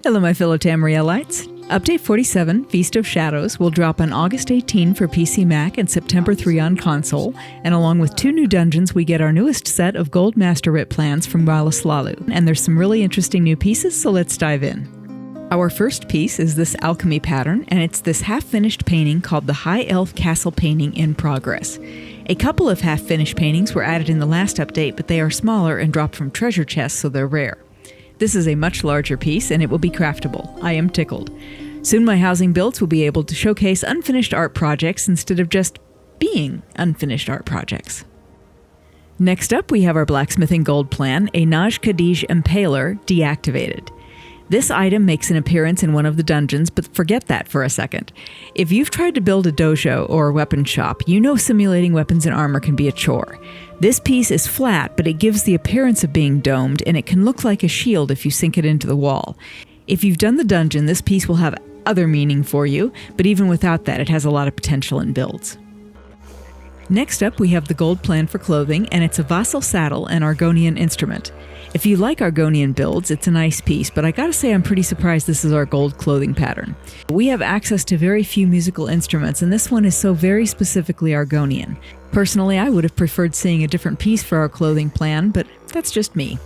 Hello my fellow Tamrielites. Update 47, Feast of Shadows, will drop on August 18 for PC Mac and September 3 on console, and along with 2 new dungeons we get our newest set of Gold Masterwork plans from Rolis Hlaalu, and there's some really interesting new pieces, so let's dive in. Our first piece is this Alchemy Pattern, and it's this half-finished painting called the High Elf Castle Painting in Progress. A couple of half-finished paintings were added in the last update, but they are smaller and dropped from treasure chests, so they're rare. This is a much larger piece, and it will be craftable. I am tickled. Soon my housing builds will be able to showcase unfinished art projects instead of just being unfinished art projects. Next up, we have our Blacksmithing Gold plan, a Naj Kadij Impaler deactivated. This item makes an appearance in one of the dungeons, but forget that for a second. If you've tried to build a dojo or a weapon shop, you know simulating weapons and armor can be a chore. This piece is flat, but it gives the appearance of being domed, and it can look like a shield if you sink it into the wall. If you've done the dungeon, this piece will have other meaning for you, but even without that, it has a lot of potential in builds. Next up, we have the gold plan for clothing, and it's a vassal saddle and Argonian instrument. If you like Argonian builds, it's a nice piece, but I gotta say I'm pretty surprised this is our gold clothing pattern. We have access to very few musical instruments, and this one is so very specifically Argonian. Personally, I would have preferred seeing a different piece for our clothing plan, but that's just me.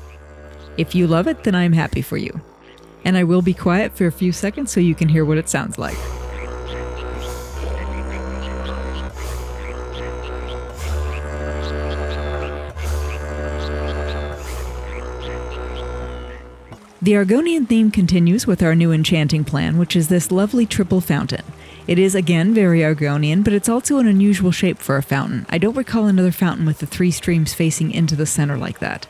If you love it, then I'm happy for you. And I will be quiet for a few seconds so you can hear what it sounds like. The Argonian theme continues with our new enchanting plan, which is this lovely triple fountain. It is again very Argonian, but it's also an unusual shape for a fountain. I don't recall another fountain with the 3 streams facing into the center like that.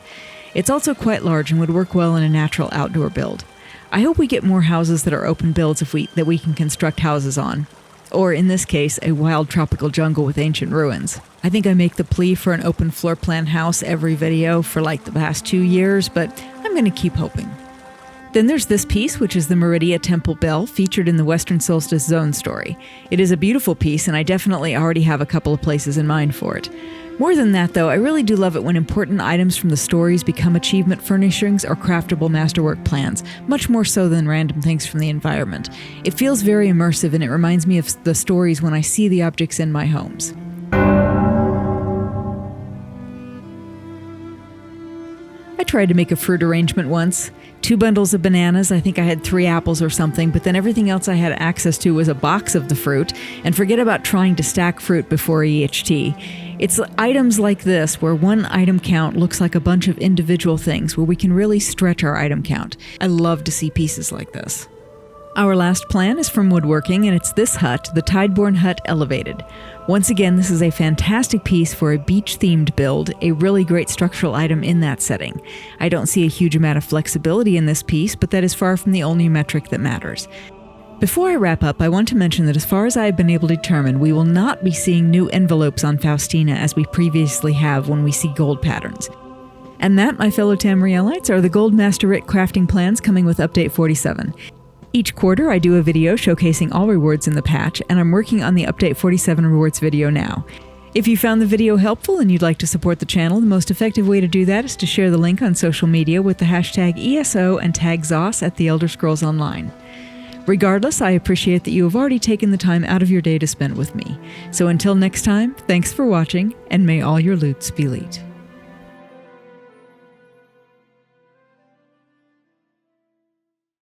It's also quite large and would work well in a natural outdoor build. I hope we get more houses that are open builds that we can construct houses on. Or in this case, a wild tropical jungle with ancient ruins. I think I make the plea for an open floor plan house every video for like the past 2 years, but I'm going to keep hoping. Then there's this piece, which is the Meridia Temple Bell, featured in the Western Solstice Zone story. It is a beautiful piece, and I definitely already have a couple of places in mind for it. More than that, though, I really do love it when important items from the stories become achievement furnishings or craftable masterwork plans, much more so than random things from the environment. It feels very immersive, and it reminds me of the stories when I see the objects in my homes. I tried to make a fruit arrangement once. 2 bundles of bananas, I think I had 3 apples or something, but then everything else I had access to was a box of the fruit, and forget about trying to stack fruit before EHT. It's items like this where one item count looks like a bunch of individual things, where we can really stretch our item count. I love to see pieces like this. Our last plan is from woodworking, and it's this hut, the Tideorn Hut Elevated. Once again, this is a fantastic piece for a beach-themed build, a really great structural item in that setting. I don't see a huge amount of flexibility in this piece, but that is far from the only metric that matters. Before I wrap up, I want to mention that as far as I have been able to determine, we will not be seeing new envelopes on Faustina as we previously have when we see gold patterns. And that, my fellow Tamrielites, are the Gold Masterwork crafting plans coming with Update 47. Each quarter, I do a video showcasing all rewards in the patch, and I'm working on the Update 47 rewards video now. If you found the video helpful and you'd like to support the channel, the most effective way to do that is to share the link on social media with the hashtag ESO and tag Zos at The Elder Scrolls Online. Regardless, I appreciate that you have already taken the time out of your day to spend with me. So until next time, thanks for watching, and may all your loots be elite.